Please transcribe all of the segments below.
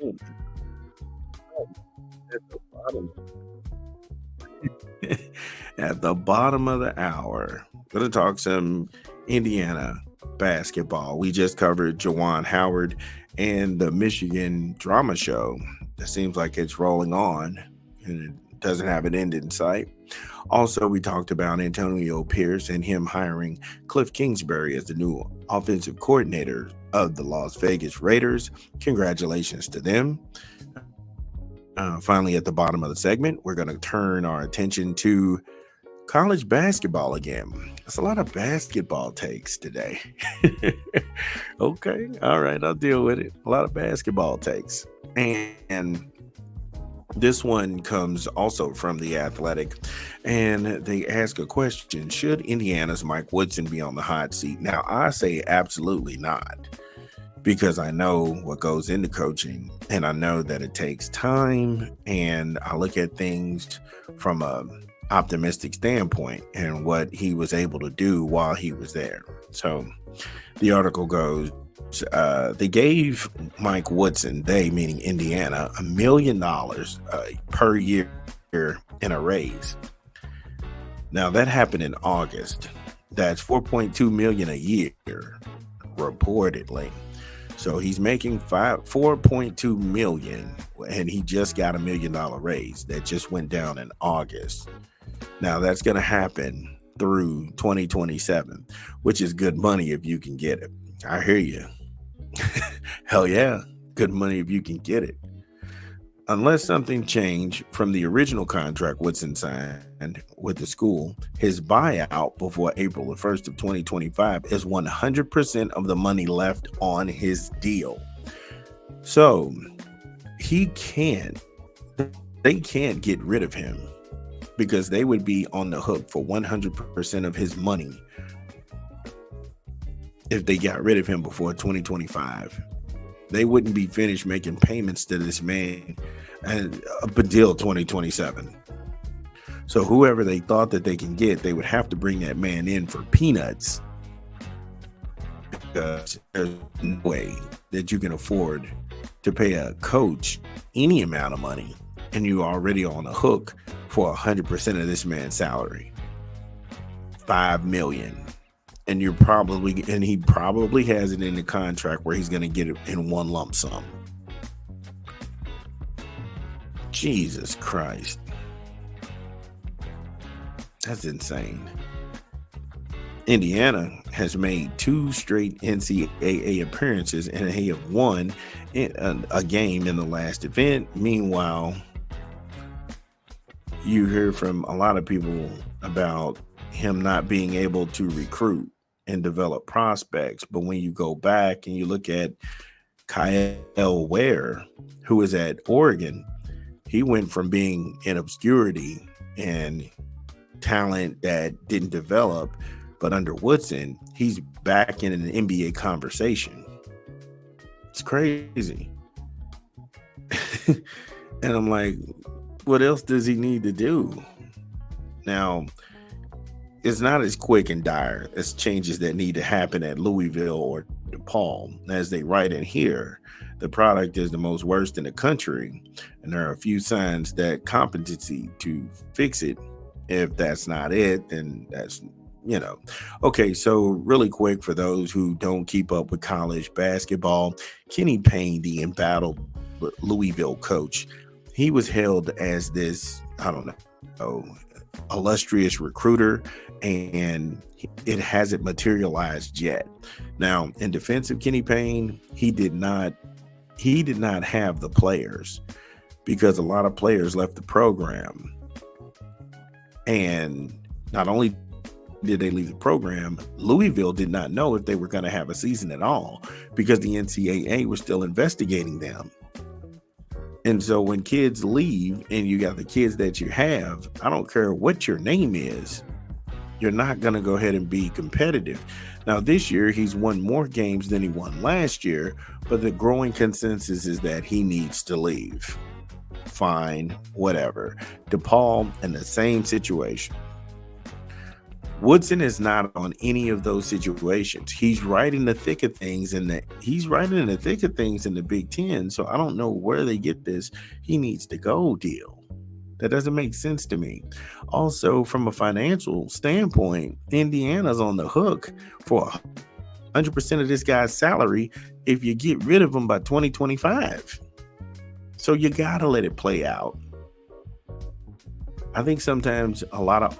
Mm, at the bottom at the bottom of the hour, gonna talk some Indiana basketball. We just covered Jawan Howard and the Michigan drama show. It seems like it's rolling on and it doesn't have an end in sight. Also, we talked about Antonio Pierce and him hiring Cliff Kingsbury as the new offensive coordinator of the Las Vegas Raiders. Congratulations to them. Finally, at the bottom of the segment, we're going to turn our attention to college basketball again. It's a lot of basketball takes today. Okay, all right, I'll deal with it. A lot of basketball takes. And this one comes also from The Athletic, and they ask a question: should Indiana's Mike Woodson be on the hot seat? Now, I say absolutely not, because I know what goes into coaching and I know that it takes time, and I look at things from a optimistic standpoint and what he was able to do while he was there. So the article goes, they gave Mike Woodson, they meaning Indiana, $1 million per year in a raise. Now that happened in August. That's 4.2 million a year, reportedly. So he's making 4.2 million, and he just got $1 million raise that just went down in August. Now that's going to happen through 2027, which is good money if you can get it. I hear you. Hell yeah, good money if you can get it. Unless something changed from the original contract Woodson signed with the school, his buyout before April the 1st of 2025 is 100% of the money left on his deal. So they can't get rid of him, because they would be on the hook for 100% of his money if they got rid of him before 2025. They wouldn't be finished making payments to this man up until 2027. So whoever they thought that they can get, they would have to bring that man in for peanuts, because there's no way that you can afford to pay a coach any amount of money and you're already on the hook for 100% of this man's salary. $5 million. And he probably has it in the contract where he's going to get it in one lump sum. Jesus Christ. That's insane. Indiana has made 2 straight NCAA appearances, and they have won a game in the last event. Meanwhile, you hear from a lot of people about him not being able to recruit and develop prospects. But when you go back and you look at Kyle Ware, who was at Oregon, he went from being in obscurity and talent that didn't develop, but under Woodson, he's back in an NBA conversation. It's crazy. And I'm like, what else does he need to do? Now, it's not as quick and dire as changes that need to happen at Louisville or DePaul. As they write in here, the product is the most worst in the country, and there are a few signs that competency to fix it. If that's not it, then that's, Okay, so really quick, for those who don't keep up with college basketball, Kenny Payne, the embattled Louisville coach, he was hailed as this, illustrious recruiter, and it hasn't materialized yet. Now, in defense of Kenny Payne, he did not have the players, because a lot of players left the program. And not only did they leave the program, Louisville did not know if they were going to have a season at all, because the NCAA was still investigating them. And so when kids leave and you got the kids that you have, I don't care what your name is, you're not going to go ahead and be competitive. Now, this year, he's won more games than he won last year, but the growing consensus is that he needs to leave. Fine, whatever. DePaul in the same situation. Woodson is not on any of those situations. He's right in the thick of things, and he's right in the thick of things in the Big Ten. So I don't know where they get this "he needs to go" deal. That doesn't make sense to me. Also, from a financial standpoint, Indiana's on the hook for 100% of this guy's salary if you get rid of him by 2025. So you gotta let it play out. I think sometimes a lot of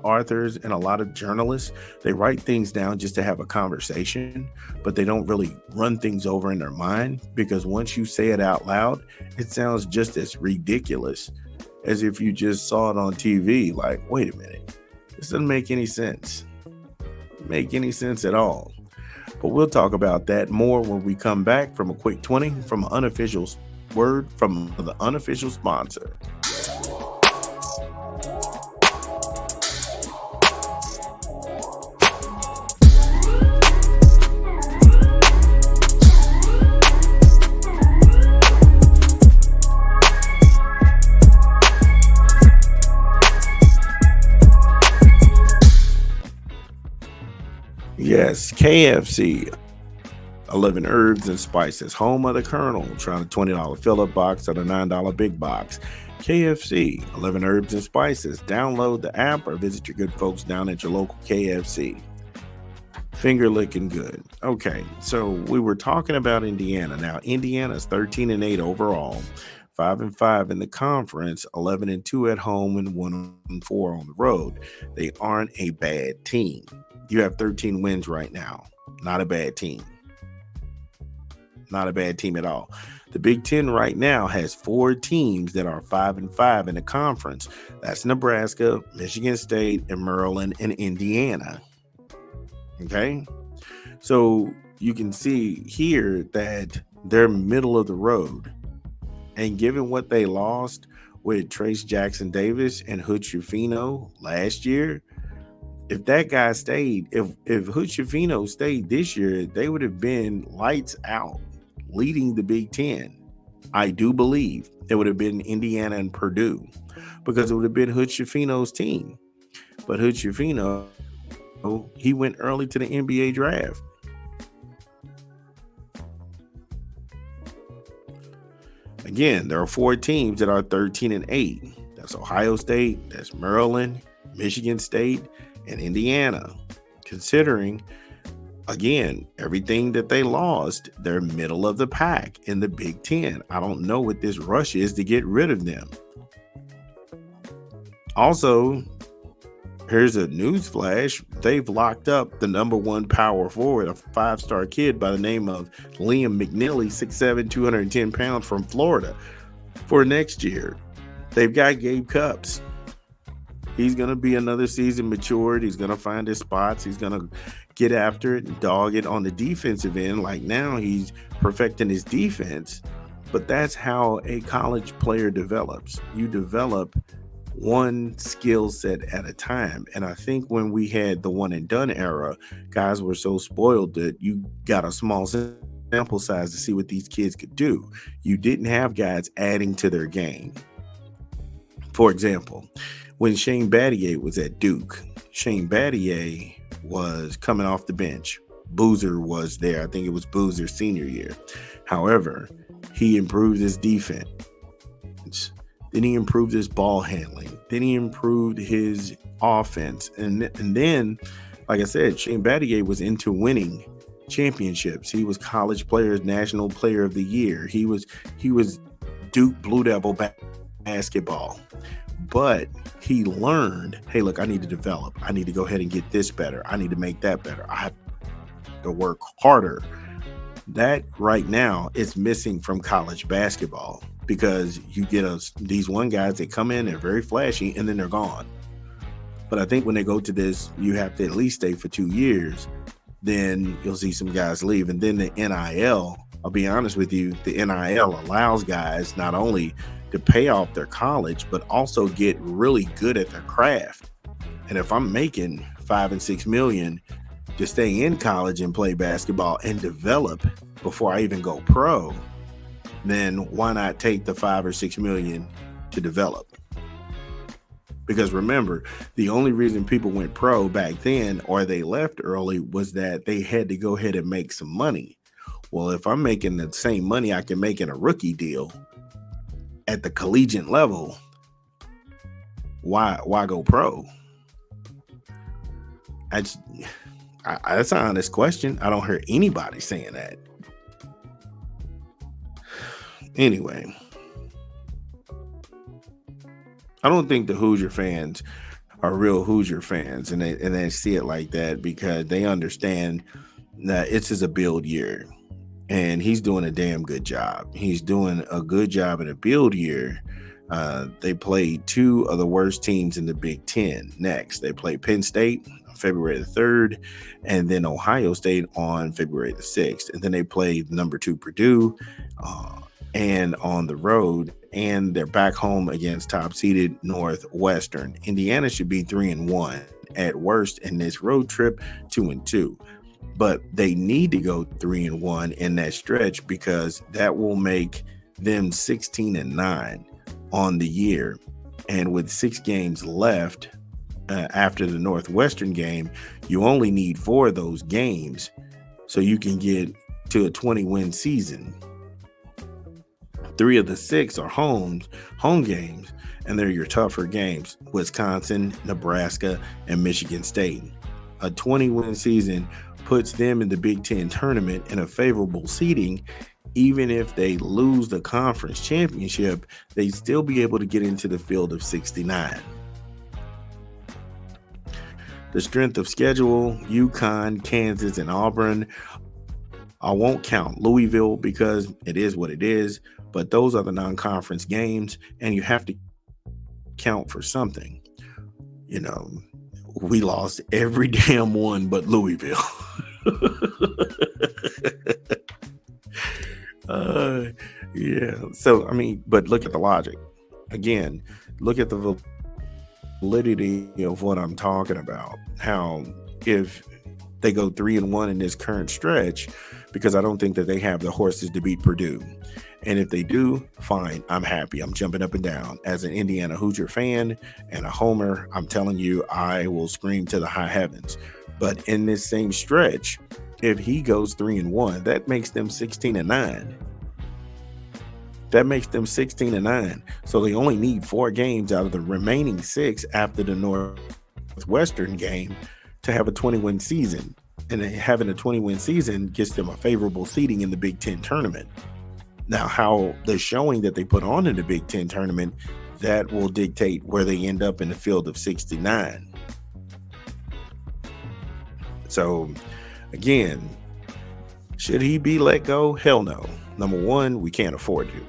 authors and a lot of journalists, they write things down just to have a conversation, but they don't really run things over in their mind, because once you say it out loud, it sounds just as ridiculous as if you just saw it on TV. Like, wait a minute, this doesn't make any sense. Make any sense at all. But we'll talk about that more when we come back from a quick 20 from an unofficial word from the unofficial sponsor. Yes, KFC, 11 herbs and spices, home of the Colonel. Trying a $20 fill-up box or the $9 big box. KFC, 11 herbs and spices. Download the app or visit your good folks down at your local KFC. Finger licking good. Okay, so we were talking about Indiana. Now, Indiana's 13-8 overall, 5-5 in the conference, 11-2 at home, and 1-4 on the road. They aren't a bad team. You have 13 wins right now. Not a bad team. Not a bad team at all. The Big Ten right now has 4 teams that are 5-5 in the conference. That's Nebraska, Michigan State, and Maryland, and Indiana. Okay? So you can see here that they're middle of the road. And given what they lost with Trace Jackson Davis and Hood Schifino last year, if that guy stayed, if Hood Schifino stayed this year, they would have been lights out, leading the Big Ten. I do believe it would have been Indiana and Purdue, because it would have been Hood Schifino's team. But Hood Schifino, he went early to the NBA draft. Again, there are 4 teams that are 13-8. That's Ohio State, that's Maryland, Michigan State, and Indiana. Considering, again, everything that they lost, they're middle of the pack in the Big Ten. I don't know what this rush is to get rid of them. Also, here's a news flash. They've locked up the number 1 power forward, a 5-star kid by the name of Liam McNeely, 6'7", 210 pounds from Florida, for next year. They've got Gabe Cupps. He's going to be another season matured. He's going to find his spots. He's going to get after it and dog it on the defensive end. Like, now he's perfecting his defense. But that's how a college player develops. You develop one skill set at a time. And I think when we had the one and done era, guys were so spoiled that you got a small sample size to see what these kids could do. You didn't have guys adding to their game. For example, when Shane Battier was at Duke, Shane Battier was coming off the bench. Boozer was there. I think it was Boozer's senior year. However, he improved his defense. Then he improved his ball handling. Then he improved his offense. And then, like I said, Shane Battier was into winning championships. He was college players, national player of the year. He was Duke Blue Devil basketball. But he learned, hey, look, I need to develop. I need to go ahead and get this better. I need to make that better. I have to work harder. That right now is missing from college basketball, because you get these one guys that come in, they're very flashy, and then they're gone. But I think when they go to this, you have to at least stay for 2 years. Then you'll see some guys leave. And then the NIL, I'll be honest with you, the NIL allows guys not only to pay off their college, but also get really good at their craft. And if I'm making $5 and $6 million to stay in college and play basketball and develop before I even go pro, then why not take the $5 or $6 million to develop? Because remember, the only reason people went pro back then or they left early was that they had to go ahead and make some money. Well, if I'm making the same money I can make in a rookie deal at the collegiate level, why go pro? That's an honest question. I don't hear anybody saying that. Anyway, I don't think the Hoosier fans are real Hoosier fans, and they see it like that because they understand that it's a build year, and he's doing a damn good job. He's doing a good job in a build year. They played two of the worst teams in the Big Ten. Next, they play Penn State on February the 3rd, and then Ohio State on February the 6th. And then they played number 2 Purdue and on the road, and they're back home against top-seeded Northwestern. Indiana should be 3-1 at worst in this road trip, 2-2. But they need to go 3-1 in that stretch because that will make them 16-9 on the year. And with 6 games left after the Northwestern game, you only need 4 of those games so you can get to a 20-win season. 3 of the 6 are home games, and they're your tougher games: Wisconsin, Nebraska, and Michigan State. A 20-win season puts them in the Big Ten tournament in a favorable seeding. Even if they lose the conference championship, they'd still be able to get into the field of 69. The strength of schedule: UConn, Kansas, and Auburn. I won't count Louisville because it is what it is, but those are the non-conference games, and you have to count for something. You know, we lost every damn one but Louisville. Yeah. So, I mean, but look at the logic. Again, look at the validity of what I'm talking about. How if they go 3-1 in this current stretch, because I don't think that they have the horses to beat Purdue. And if they do, fine, I'm happy. I'm jumping up and down. As an Indiana Hoosier fan and a homer, I'm telling you, I will scream to the high heavens. But in this same stretch, if he goes 3-1, that makes them 16-9. That makes them 16-9. So they only need 4 games out of the remaining 6 after the Northwestern game to have a 20-win season. And having a 20-win season gets them a favorable seeding in the Big Ten tournament. Now, how the showing that they put on in the Big Ten tournament, that will dictate where they end up in the field of 69. So, again, should he be let go? Hell no. Number one, we can't afford to.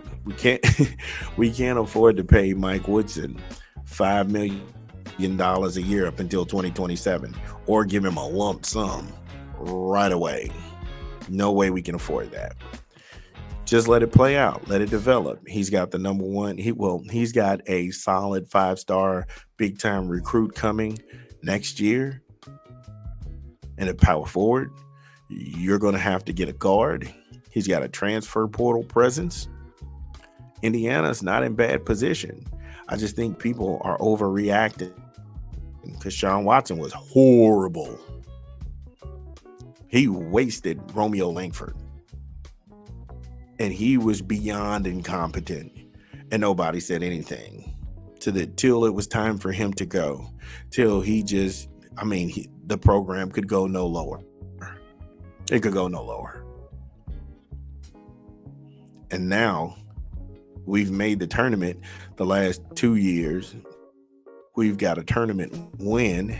We can't afford to pay Mike Woodson $5 million a year up until 2027, or give him a lump sum right away. No way we can afford that. Just let it play out. Let it develop. He's got the number one. He's got a solid 5-star big time recruit coming next year and a power forward. You're going to have to get a guard. He's got a transfer portal presence. Indiana's not in bad position. I just think people are overreacting because Sean Watson was horrible. He wasted Romeo Langford. And he was beyond incompetent. And nobody said anything till it was time for him to go. Till the program could go no lower. It could go no lower. And now we've made the tournament the last 2 years. We've got a tournament win.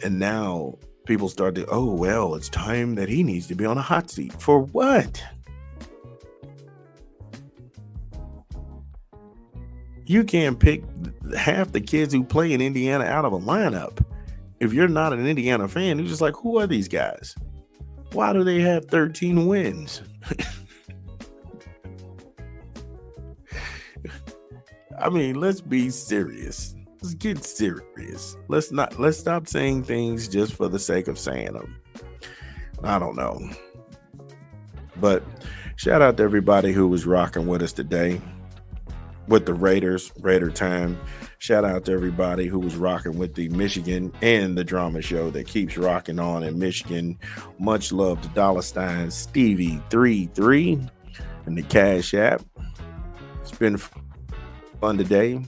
And now people start to, it's time that he needs to be on a hot seat. For what? You can't pick half the kids who play in Indiana out of a lineup. If you're not an Indiana fan, you're just like, who are these guys? Why do they have 13 wins? I mean, let's be serious. Let's get serious. Let's stop saying things just for the sake of saying them. I don't know. But shout out to everybody who was rocking with us today. with the Raiders, Raider time. Shout out to everybody who was rocking with the Michigan and the drama show that keeps rocking on in Michigan. Much love to Dollar Stein Stevie33 and the Cash App. It's been fun today.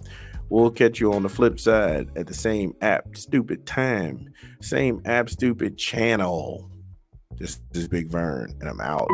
We'll catch you on the flip side at the same app, stupid time, same app, stupid channel. This is Big Vern, and I'm out.